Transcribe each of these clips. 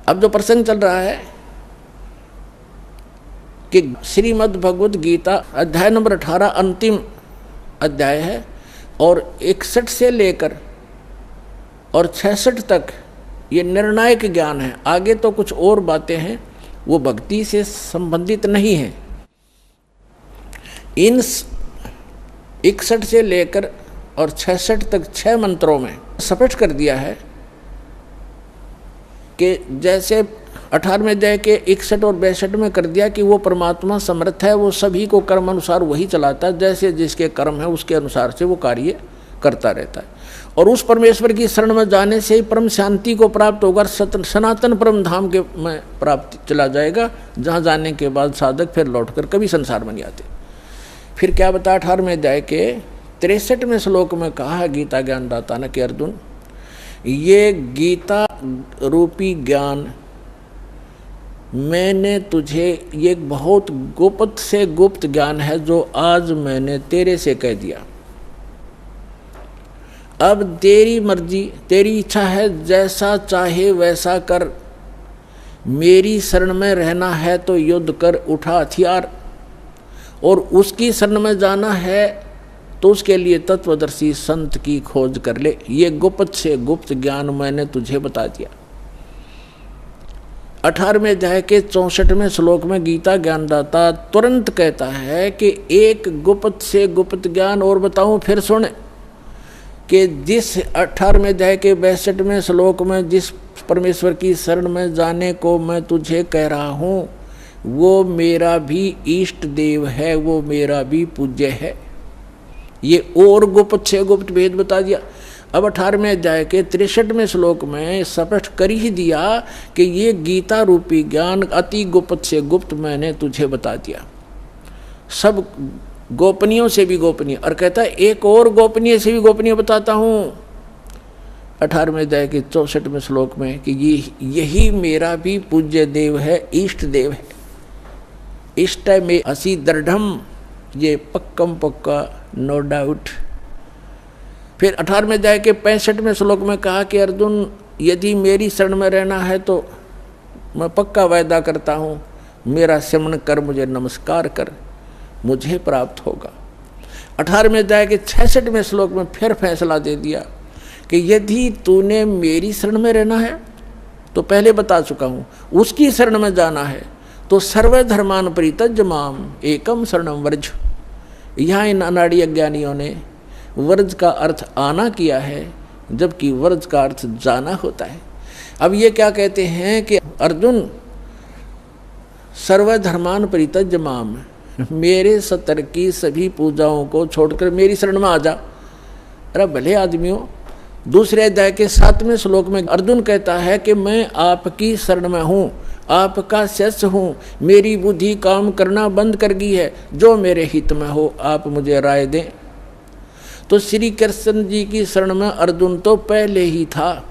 अब जो प्रसंग चल रहा है कि श्रीमद् भगवद गीता अध्याय नंबर 18 अंतिम अध्याय है और 61 से लेकर और 66 तक ये निर्णायक ज्ञान है। आगे तो कुछ और बातें हैं, वो भक्ति से संबंधित नहीं है। इन 61 से लेकर और 66 तक 6 मंत्रों में स्पष्ट कर दिया है कि जैसे 18वें अध्याय के 61 और 62 में कर दिया कि वो परमात्मा समर्थ है, वो सभी को कर्म अनुसार वही चलाता है, जैसे जिसके कर्म है उसके अनुसार से वो कार्य करता रहता है। और उस परमेश्वर की शरण में जाने से ही परम शांति को प्राप्त होगा, सनातन परम धाम के में प्राप्त चला जाएगा, जहाँ जाने के बाद साधक फिर लौटकर कभी संसार में नहीं आते। फिर क्या बता 18वें अध्याय के 63वें श्लोक में कहा है गीता ज्ञानदाता ने कि अर्जुन, ये गीता रूपी ज्ञान मैंने तुझे, ये बहुत गुप्त से गुप्त ज्ञान है जो आज मैंने तेरे से कह दिया। अब तेरी मर्जी, तेरी इच्छा है, जैसा चाहे वैसा कर। मेरी शरण में रहना है तो युद्ध कर, उठा हथियार, और उसकी शरण में जाना है तो उसके लिए तत्वदर्शी संत की खोज कर ले। ये गुप्त से गुप्त ज्ञान मैंने तुझे बता दिया। 18वें अध्याय के 64वें श्लोक में गीता ज्ञानदाता तुरंत कहता है कि एक गुप्त से गुप्त ज्ञान और बताऊं, फिर सुन कि जिस 18वें अध्याय के 62वें श्लोक में जिस परमेश्वर की शरण में जाने को मैं तुझे कह रहा हूँ, वो मेरा भी इष्ट देव है, वो मेरा भी पूज्य है। ये और गुप्त से गुप्त भेद बता दिया। अब 18वें अध्याय के 63वें श्लोक में स्पष्ट कर ही दिया कि ये गीता रूपी ज्ञान अति गुप्त से गुप्त मैंने तुझे बता दिया, सब गोपनीयों से भी गोपनीय। और कहता है एक और गोपनीय से भी गोपनीय बताता हूँ 18वें अध्याय के 64वें श्लोक में कि यही मेरा भी पूज्य देव है, इष्ट देव है। इष्ट में असी दृढ़म, ये पक्कम पक्का, नो डाउट। फिर 18वें अध्याय के 65वें श्लोक में कहा कि अर्जुन, यदि मेरी शरण में रहना है तो मैं पक्का वायदा करता हूँ, मेरा सिमरन कर, मुझे नमस्कार कर, मुझे प्राप्त होगा। 18वें अध्याय के 66वें श्लोक में फिर फैसला दे दिया कि यदि तूने मेरी शरण में रहना है तो पहले बता चुका हूँ, उसकी शरण में जाना है तो सर्वधर्मान परित्यज्य माम एकम शरणम व्रज। यहाँ इन अनाड़ी अज्ञानियों ने व्रज का अर्थ आना किया है, जबकि व्रज का अर्थ जाना होता है। अब ये क्या कहते हैं कि अर्जुन, सर्वधर्मान परित्यज्य माम, मेरे सतर की सभी पूजाओं को छोड़कर मेरी शरण में आ जा। अरे भले आदमियों, दूसरे अध्याय के 7वें श्लोक में अर्जुन कहता है कि मैं आपकी शरण में हूँ, आपका शिष्य हूँ, मेरी बुद्धि काम करना बंद कर गई है, जो मेरे हित में हो आप मुझे राय दें। तो श्री कृष्ण जी की शरण में अर्जुन तो पहले ही था।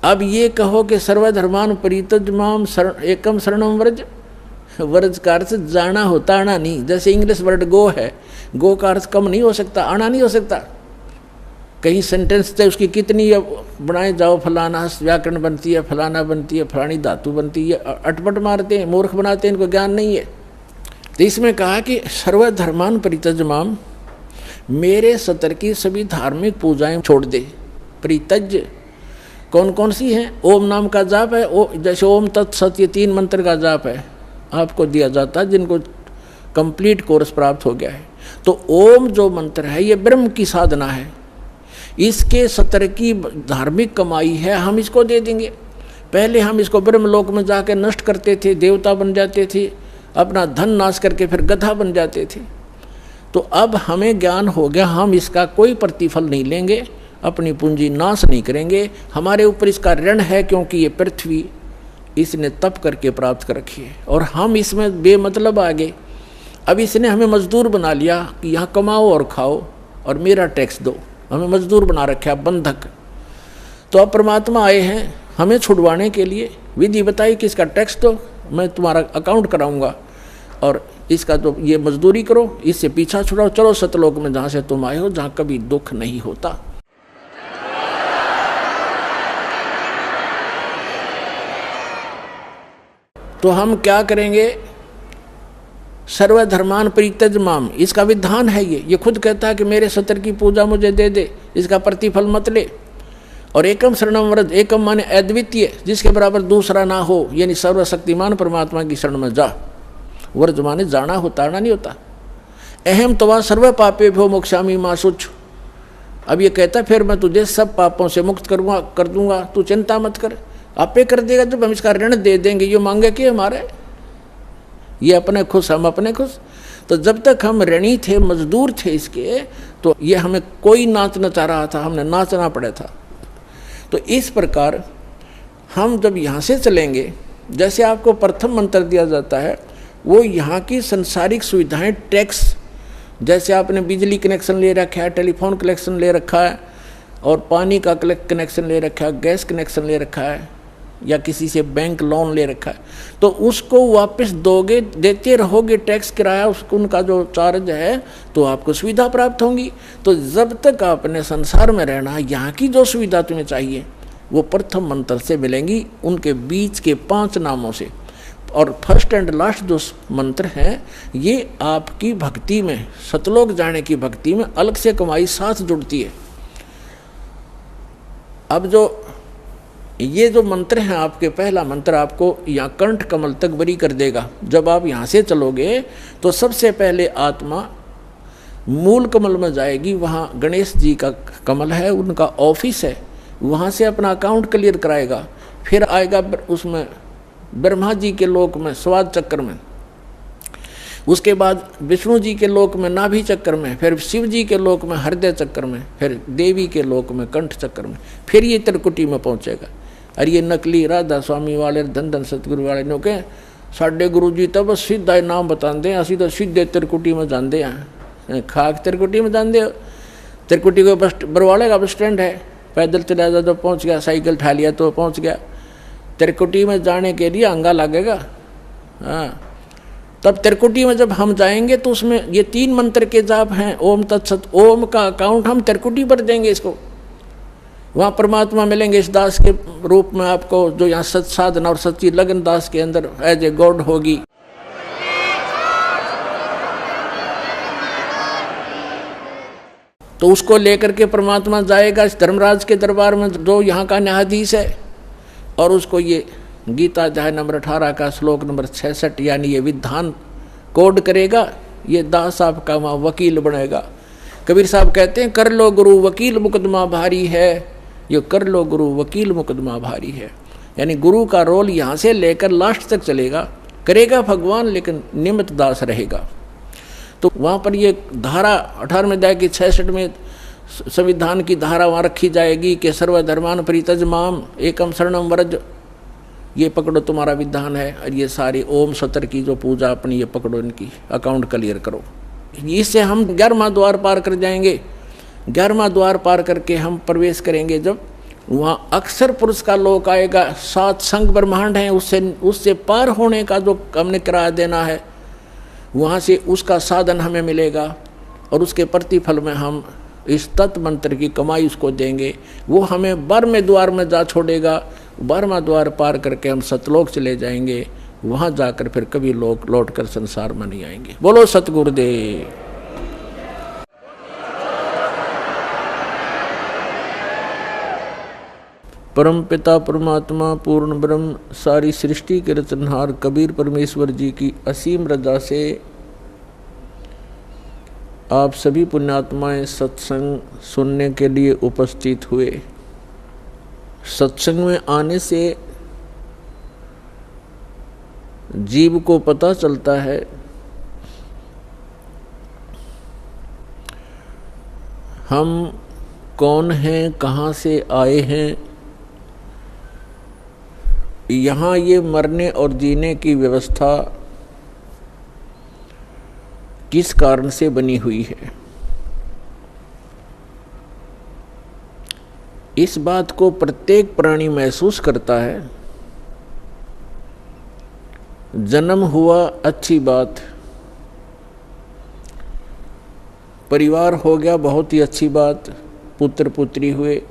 अब ये कहो कि सर्वधर्मान परित्यज्य माम एकम शरणम व्रज, व्रज का अर्थ जाना होता, आना नहीं। जैसे इंग्लिश वर्ड गो है, गो का अर्थ कम नहीं हो सकता, आना नहीं हो सकता। कहीं सेंटेंस थे उसकी कितनी बनाए जाओ, फलाना व्याकरण बनती है, फलाना बनती है, फलानी धातु बनती है, अटपट मारते हैं, मूर्ख बनाते हैं, इनको ज्ञान नहीं है। तो इसमें कहा कि सर्वधर्मान परित्यज्य माम, मेरे सतर की सभी धार्मिक पूजाएं छोड़ दे। परित्यज्य कौन कौन सी हैं? ओम नाम का जाप है, जैसे ओम तत्सत, ये 3 मंत्र का जाप है, आपको दिया जाता है जिनको कंप्लीट कोर्स प्राप्त हो गया है। तो ओम जो मंत्र है ये ब्रह्म की साधना है, इसके सतर की धार्मिक कमाई है, हम इसको दे देंगे। पहले हम इसको ब्रह्मलोक में जाकर नष्ट करते थे, देवता बन जाते थे, अपना धन नाश करके फिर गधा बन जाते थे। तो अब हमें ज्ञान हो गया, हम इसका कोई प्रतिफल नहीं लेंगे, अपनी पूंजी नाश नहीं करेंगे। हमारे ऊपर इसका ऋण है, क्योंकि ये पृथ्वी इसने तप करके प्राप्त कर रखी है और हम इसमें बेमतलब आ गए। अब इसने हमें मजदूर बना लिया कि यहाँ कमाओ और खाओ और मेरा टैक्स दो, हमें मजदूर बना रखा, बंधक। तो अब परमात्मा आए हैं हमें छुड़वाने के लिए, विधि बताई कि इसका टैक्स दो, मैं तुम्हारा अकाउंट कराऊंगा और इसका तो ये मजदूरी करो, इससे पीछा छुड़ाओ, चलो सतलोक में जहाँ से तुम आए हो, जहाँ कभी दुख नहीं होता। तो हम क्या करेंगे? सर्वधर्मान परित्यज माम, इसका विधान है ये खुद कहता है कि मेरे सतर की पूजा मुझे दे दे, इसका प्रतिफल मत ले। और एकम शरणम व्रज, एकम माने अद्वितीय, जिसके बराबर दूसरा ना हो, यानी सर्वशक्तिमान परमात्मा की शरण में जा। व्रज माने जाना हो, ताड़ना नहीं होता। अहम तवा सर्व पापे भो मोक्षामी मां शुच, अब ये कहता फिर मैं तुझे सब पापों से मुक्त कर दूंगा, तू चिंता मत कर, आपे कर देगा। जब हम इसका ऋण दे देंगे, ये मांगे कि हमारे, ये अपने खुश हम अपने खुश। तो जब तक हम ऋणी थे, मजदूर थे इसके, तो ये हमें कोई नाच नचा रहा था, हमने नाचना पड़ा था। तो इस प्रकार हम जब यहाँ से चलेंगे, जैसे आपको प्रथम मंत्र दिया जाता है, वो यहाँ की संसारिक सुविधाएं, टैक्स, जैसे आपने बिजली कनेक्शन ले रखा है, टेलीफोन कनेक्शन ले रखा है, और पानी का कनेक्शन ले रखा है, गैस कनेक्शन ले रखा है, या किसी से बैंक लोन ले रखा है, तो उसको वापस दोगे, देते रहोगे टैक्स किराया, उसको उनका जो चार्ज है, तो आपको सुविधा प्राप्त होंगी। तो जब तक आपने संसार में रहना, यहाँ की जो सुविधा तुम्हें चाहिए वो प्रथम मंत्र से मिलेंगी, उनके बीच के 5 नामों से। और फर्स्ट एंड लास्ट जो मंत्र है, ये आपकी भक्ति में, सतलोक जाने की भक्ति में अलग से कमाई साथ जुड़ती है। अब जो ये जो मंत्र है आपके, पहला मंत्र आपको यहाँ कंठ कमल तक बरी कर देगा। जब आप यहाँ से चलोगे तो सबसे पहले आत्मा मूल कमल में जाएगी, वहाँ गणेश जी का कमल है, उनका ऑफिस है, वहाँ से अपना अकाउंट क्लियर कराएगा। फिर आएगा उसमें ब्रह्मा जी के लोक में स्वाद चक्र में, उसके बाद विष्णु जी के लोक में नाभि चक्र में, फिर शिव जी के लोक में हृदय चक्र में, फिर देवी के लोक में कंठ चक्र में, फिर ये त्रिकुटी में पहुँचेगा। और ये नकली राधा स्वामी वाले, धन धन सतगुरु वाले नो के साढ़े गुरु जी तो बस सीधा नाम बताते हैं, असी तो सीधे त्रिकुटी में जानते हैं, खाक त्रिकुटी में जानते हो। त्रिकुटी को बस बरवाले का बस स्टैंड है, पैदल चला जा तो पहुँच गया, साइकिल उठा लिया तो पहुँच गया। त्रिकुटी में जाने के लिए अंगा लगेगा। हाँ, तब त्रिकुटी में जब हम जाएंगे तो उसमें ये 3 मंत्र के जाप हैं, ओम तत्सत। ओम का अकाउंट हम त्रिकुटी पर देंगे इसको, वहाँ परमात्मा मिलेंगे इस दास के रूप में आपको, जो यहाँ सत साधना और सच्ची लगन दास के अंदर एज ए गॉड होगी। तो उसको लेकर के परमात्मा जाएगा इस धर्मराज के दरबार में, जो यहाँ का न्यायाधीश है, और उसको ये गीता अध्याय नंबर 18 का श्लोक नंबर 66 यानी ये विधान कोड करेगा। ये दास आपका वहाँ वकील बनेगा। कबीर साहब कहते हैं, कर लो गुरु वकील मुकदमा भारी है, ये कर लो गुरु वकील मुकदमा भारी है। यानी गुरु का रोल यहाँ से लेकर लास्ट तक चलेगा, करेगा भगवान, लेकिन निमित्त दास रहेगा। तो वहाँ पर ये धारा 18वें अध्याय की 66 में संविधान की धारा वहाँ रखी जाएगी कि सर्वधर्मान परित्यज माम एकम शरणम व्रज, ये पकड़ो तुम्हारा विधान है। और ये सारी ओम सतर की जो पूजा अपनी, ये पकड़ो, इनकी अकाउंट क्लियर करो। इससे हम 11वां द्वार पार कर जाएंगे। 11वां द्वार पार करके हम प्रवेश करेंगे, जब वहाँ अक्षर पुरुष का लोक आएगा। 7 संग ब्रह्मांड हैं, उससे पार होने का जो हमने किराया देना है, वहाँ से उसका साधन हमें मिलेगा, और उसके प्रतिफल में हम इस तत्व मंत्र की कमाई उसको देंगे। वो हमें 12वें द्वार में जा छोड़ेगा। 12वां द्वार पार करके हम सतलोक चले जाएंगे। वहाँ जाकर फिर कभी लोग लौट कर संसार में नहीं आएंगे। बोलो सतगुरुदेव। परम पिता परमात्मा पूर्ण ब्रह्म सारी सृष्टि के रचनहार कबीर परमेश्वर जी की असीम रजा से आप सभी पुण्यात्माएं सत्संग सुनने के लिए उपस्थित हुए। सत्संग में आने से जीव को पता चलता है हम कौन हैं, कहाँ से आए हैं, यहाँ ये मरने और जीने की व्यवस्था किस कारण से बनी हुई है। इस बात को प्रत्येक प्राणी महसूस करता है। जन्म हुआ अच्छी बात, परिवार हो गया बहुत ही अच्छी बात, पुत्र पुत्री हुए,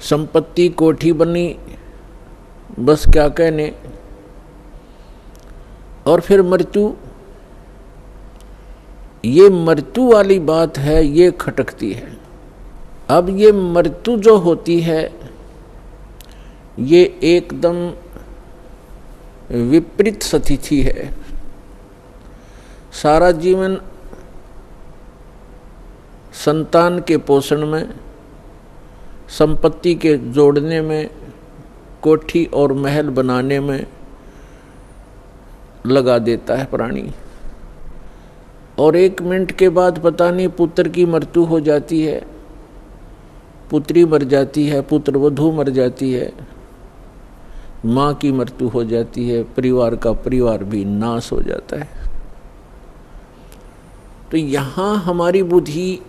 संपत्ति कोठी बनी, बस क्या कहने। और फिर मृत्यु, ये मृत्यु वाली बात है, ये खटकती है। अब ये मृत्यु जो होती है ये एकदम विपरीत स्थिति है। सारा जीवन संतान के पोषण में, संपत्ति के जोड़ने में, कोठी और महल बनाने में लगा देता है प्राणी, और 1 मिनट के बाद पता नहीं पुत्र की मृत्यु हो जाती है, पुत्री मर जाती है, पुत्र वधू मर जाती है, माँ की मृत्यु हो जाती है, परिवार का परिवार भी नाश हो जाता है। तो यहाँ हमारी बुद्धि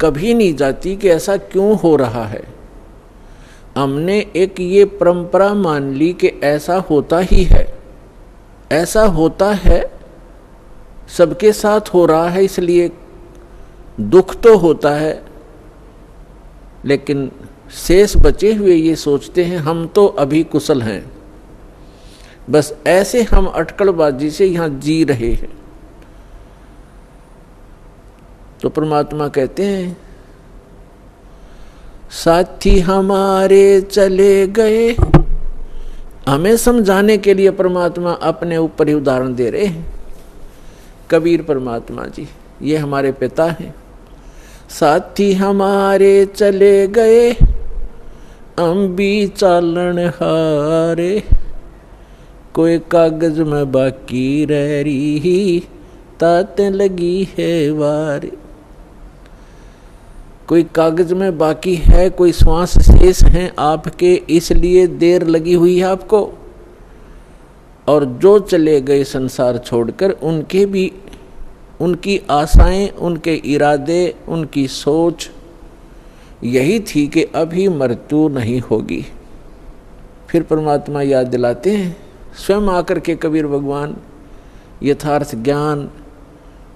कभी नहीं जाती कि ऐसा क्यों हो रहा है। हमने एक ये परंपरा मान ली कि ऐसा होता ही है, ऐसा होता है, सबके साथ हो रहा है, इसलिए दुख तो होता है। लेकिन शेष बचे हुए ये सोचते हैं हम तो अभी कुशल हैं, बस ऐसे हम अटकलबाजी से यहाँ जी रहे हैं। तो परमात्मा कहते हैं साथी हमारे चले गए। हमें समझाने के लिए परमात्मा अपने ऊपर ही उदाहरण दे रहे हैं। कबीर परमात्मा जी, ये हमारे पिता हैं। साथी हमारे चले गए, हम भी चालन हारे, कोई कागज में बाकी रह रही, ताते लगी है वार। कोई कागज में बाकी है, कोई श्वास शेष हैं आपके, इसलिए देर लगी हुई है आपको। और जो चले गए संसार छोड़कर, उनके भी, उनकी आशाएं, उनके इरादे, उनकी सोच यही थी कि अभी मृत्यु नहीं होगी। फिर परमात्मा याद दिलाते हैं, स्वयं आकर के कबीर भगवान यथार्थ ज्ञान,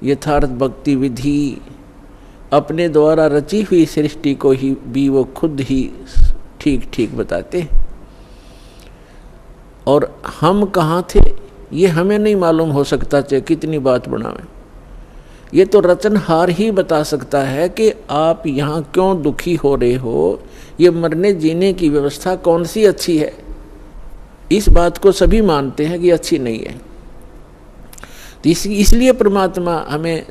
यथार्थ भक्ति विधि, अपने द्वारा रची हुई सृष्टि को ही भी वो खुद ही ठीक ठीक बताते हैं। और हम कहाँ थे ये हमें नहीं मालूम हो सकता, चाहे कितनी बात बनावें। ये तो रचनहार ही बता सकता है कि आप यहाँ क्यों दुखी हो रहे हो, ये मरने जीने की व्यवस्था कौन सी अच्छी है। इस बात को सभी मानते हैं कि अच्छी नहीं है। तो इसलिए परमात्मा हमें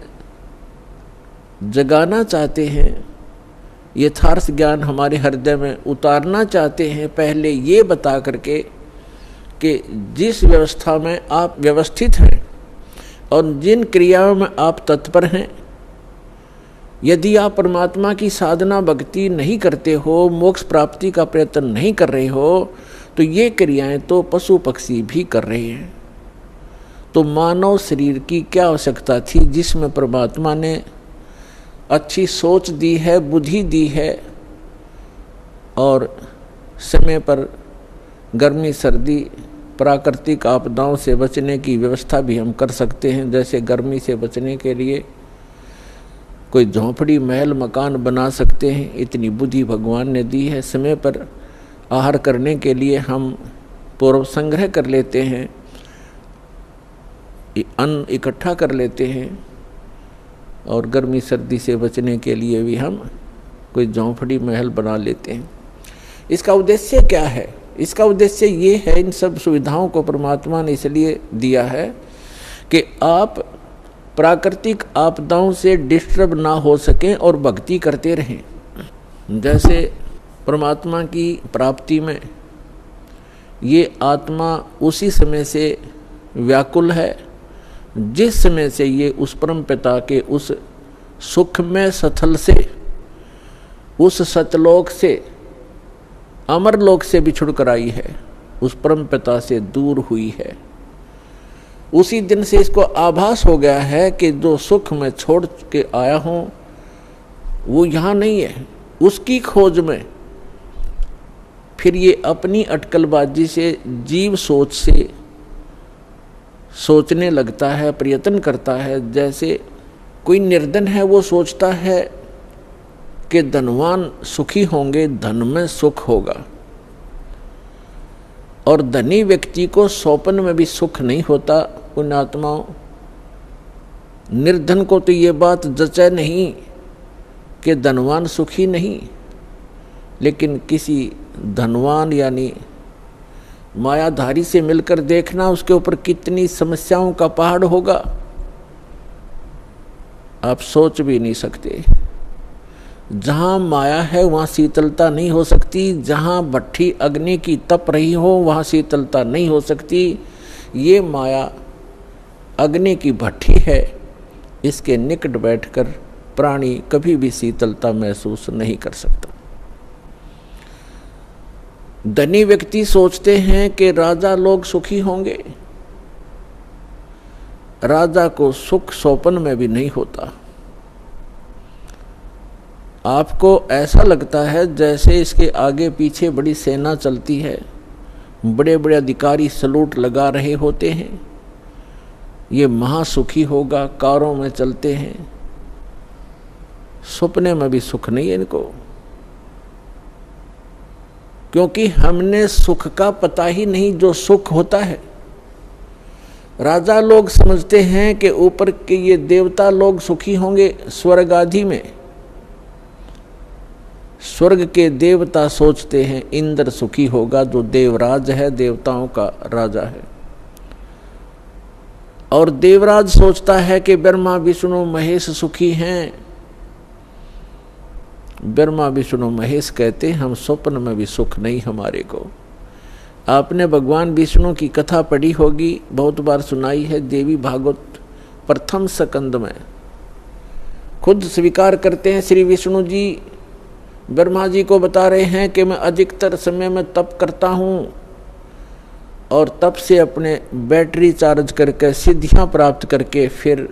जगाना चाहते हैं, यथार्थ ज्ञान हमारे हृदय में उतारना चाहते हैं, पहले ये बता करके कि जिस व्यवस्था में आप व्यवस्थित हैं और जिन क्रियाओं में आप तत्पर हैं, यदि आप परमात्मा की साधना भक्ति नहीं करते हो, मोक्ष प्राप्ति का प्रयत्न नहीं कर रहे हो, तो ये क्रियाएं तो पशु पक्षी भी कर रहे हैं। तो मानव शरीर की क्या आवश्यकता थी, जिसमें परमात्मा ने अच्छी सोच दी है, बुद्धि दी है, और समय पर गर्मी सर्दी प्राकृतिक आपदाओं से बचने की व्यवस्था भी हम कर सकते हैं। जैसे गर्मी से बचने के लिए कोई झोंपड़ी महल मकान बना सकते हैं, इतनी बुद्धि भगवान ने दी है। समय पर आहार करने के लिए हम पूर्व संग्रह कर लेते हैं, अन्न इकट्ठा कर लेते हैं, और गर्मी सर्दी से बचने के लिए भी हम कोई झोंपड़ी महल बना लेते हैं। इसका उद्देश्य क्या है? इसका उद्देश्य ये है, इन सब सुविधाओं को परमात्मा ने इसलिए दिया है कि आप प्राकृतिक आपदाओं से डिस्टर्ब ना हो सकें और भक्ति करते रहें। जैसे परमात्मा की प्राप्ति में ये आत्मा उसी समय से व्याकुल है जिस समय से ये उस परम पिता के उस सुखमय स्थल से, उस सतलोक से, अमरलोक से बिछुड़ कर आई है, उस परम पिता से दूर हुई है। उसी दिन से इसको आभास हो गया है कि जो सुख मैं छोड़ के आया हूँ वो यहाँ नहीं है। उसकी खोज में फिर ये अपनी अटकलबाजी से, जीव सोच से सोचने लगता है, प्रयत्न करता है। जैसे कोई निर्धन है, वो सोचता है कि धनवान सुखी होंगे, धन में सुख होगा। और धनी व्यक्ति को स्वप्न में भी सुख नहीं होता। पुण्यात्माओं, निर्धन को तो ये बात जचे नहीं कि धनवान सुखी नहीं, लेकिन किसी धनवान यानी मायाधारी से मिलकर देखना उसके ऊपर कितनी समस्याओं का पहाड़ होगा, आप सोच भी नहीं सकते। जहाँ माया है वहाँ शीतलता नहीं हो सकती, जहाँ भट्ठी अग्नि की तप रही हो वहाँ शीतलता नहीं हो सकती। ये माया अग्नि की भट्ठी है, इसके निकट बैठकर प्राणी कभी भी शीतलता महसूस नहीं कर सकता। धनी व्यक्ति सोचते हैं कि राजा लोग सुखी होंगे, राजा को सुख स्वप्न में भी नहीं होता। आपको ऐसा लगता है जैसे इसके आगे पीछे बड़ी सेना चलती है, बड़े बड़े अधिकारी सलूट लगा रहे होते हैं, ये महासुखी होगा, कारों में चलते हैं। सपने में भी सुख नहीं है इनको, क्योंकि हमने सुख का पता ही नहीं जो सुख होता है। राजा लोग समझते हैं कि ऊपर के ये देवता लोग सुखी होंगे स्वर्ग आदि में। स्वर्ग के देवता सोचते हैं इंद्र सुखी होगा, जो देवराज है, देवताओं का राजा है। और देवराज सोचता है कि ब्रह्मा विष्णु महेश सुखी हैं। ब्रह्मा विष्णु महेश कहते हम स्वप्न में भी सुख नहीं हमारे को। आपने भगवान विष्णु की कथा पढ़ी होगी, बहुत बार सुनाई है, देवी भागवत प्रथम स्कंद में। खुद स्वीकार करते हैं श्री विष्णु जी, ब्रह्मा जी को बता रहे हैं कि मैं अधिकतर समय में तप करता हूँ और तप से अपने बैटरी चार्ज करके सिद्धियाँ प्राप्त करके फिर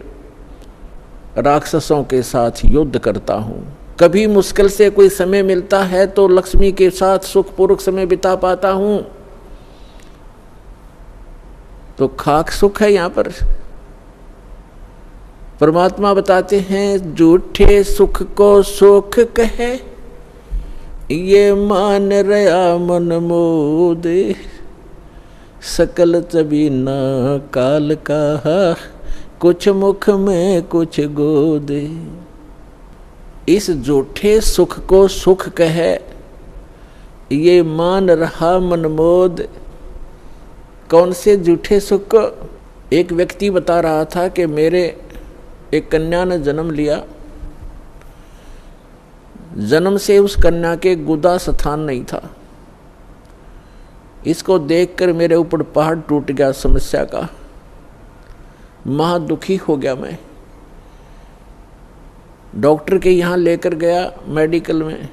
राक्षसों के साथ युद्ध करता हूँ। कभी मुश्किल से कोई समय मिलता है तो लक्ष्मी के साथ सुखपूर्वक समय बिता पाता हूँ। तो खाक सुख है यहाँ पर। परमात्मा बताते हैं झूठे सुख को सुख कहे, ये मान रहा मन मोद, सकल चबी ना काल का, कुछ मुख में कुछ गोद। इस झूठे सुख को सुख कहे, ये मान रहा मन मोद। कौन से झूठे सुख को? एक व्यक्ति बता रहा था कि मेरे एक कन्या ने जन्म लिया, जन्म से उस कन्या के गुदा स्थान नहीं था। इसको देखकर मेरे ऊपर पहाड़ टूट गया समस्या का, महा दुखी हो गया मैं। डॉक्टर के यहाँ लेकर गया मेडिकल में।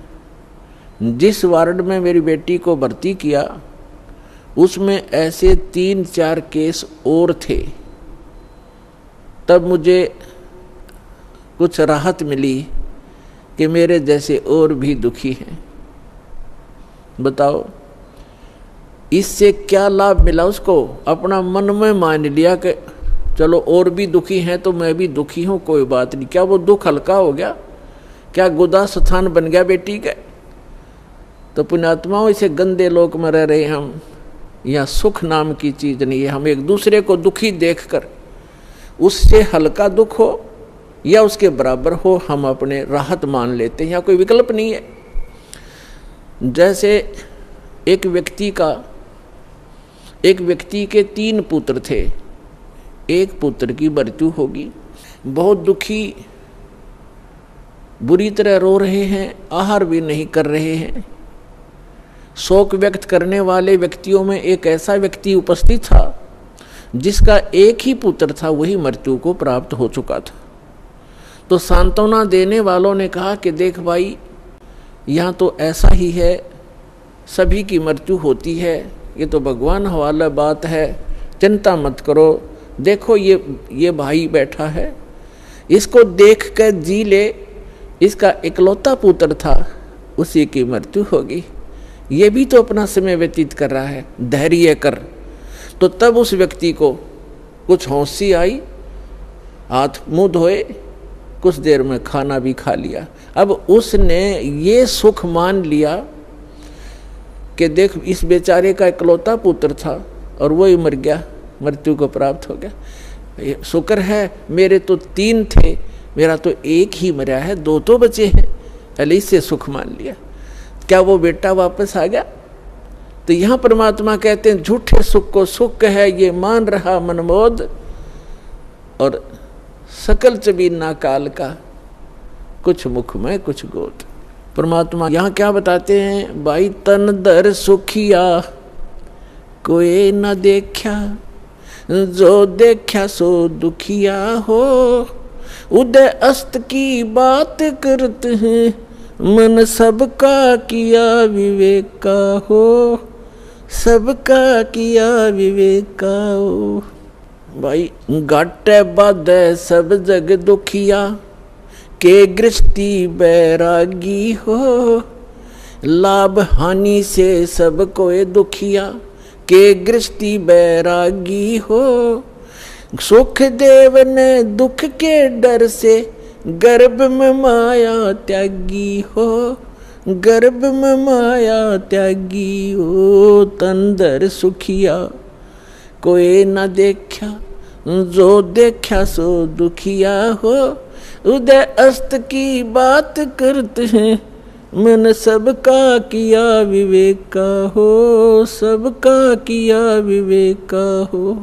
जिस वार्ड में मेरी बेटी को भर्ती किया उसमें ऐसे 3-4 केस और थे। तब मुझे कुछ राहत मिली कि मेरे जैसे और भी दुखी हैं। बताओ इससे क्या लाभ मिला उसको? अपना मन में मान लिया कि चलो और भी दुखी हैं तो मैं भी दुखी हूँ, कोई बात नहीं। क्या वो दुख हल्का हो गया? क्या गुदा स्थान बन गया बेटी का? तो पुण्यात्माओं, इसे गंदे लोक में रह रहे हम। यहाँ सुख नाम की चीज नहीं है। हम एक दूसरे को दुखी देखकर उससे हल्का दुख हो या उसके बराबर हो, हम अपने राहत मान लेते हैं। यहाँ कोई विकल्प नहीं है। जैसे एक व्यक्ति के 3 पुत्र थे, एक पुत्र की मृत्यु होगी। बहुत दुखी, बुरी तरह रो रहे हैं, आहार भी नहीं कर रहे हैं। शोक व्यक्त करने वाले व्यक्तियों में एक ऐसा व्यक्ति उपस्थित था जिसका एक ही पुत्र था, वही मृत्यु को प्राप्त हो चुका था। तो सांत्वना देने वालों ने कहा कि देख भाई, यहाँ तो ऐसा ही है, सभी की मृत्यु होती है, ये तो भगवान हवाला बात है, चिंता मत करो। देखो ये भाई बैठा है, इसको देख कर जी ले, इसका इकलौता पुत्र था, उसी की मृत्यु होगी, ये भी तो अपना समय व्यतीत कर रहा है, धैर्य कर। तो तब उस व्यक्ति को कुछ होशी आई, हाथ मुंह धोए, कुछ देर में खाना भी खा लिया। अब उसने ये सुख मान लिया कि देख इस बेचारे का इकलौता पुत्र था और वही मर गया, मृत्यु को प्राप्त हो गया। शुक्र है मेरे तो 3 थे, मेरा तो 1 ही मरा है, 2 तो बचे हैं, पहले इससे सुख मान लिया। क्या वो बेटा वापस आ गया? तो यहाँ परमात्मा कहते हैं झूठे सुख को सुख है ये मान रहा मनमोद, और सकल चबीना काल का कुछ मुख में कुछ गोद। परमात्मा यहाँ क्या बताते हैं? भाई तन दर सुखिया कोई न देखा, जो देखा सो दुखिया हो। उदय अस्त की बात करते हैं, मन सबका किया विवेक का हो, सबका किया विवेक का हो। भाई घाटे बाधे सब जग दुखिया, के गृष्टि बैरागी हो। लाभ हानि से सब कोई दुखिया, के गृष्टि बैरागी हो। सुख देव ने दुख के डर से, गर्भ में माया त्यागी हो, गर्भ में माया त्यागी हो। तंदर सुखिया कोई न देखा, जो देखा सो दुखिया हो। उदय अस्त की बात करते हैं, मन सबका किया विवेक का हो, सबका किया विवेक का हो।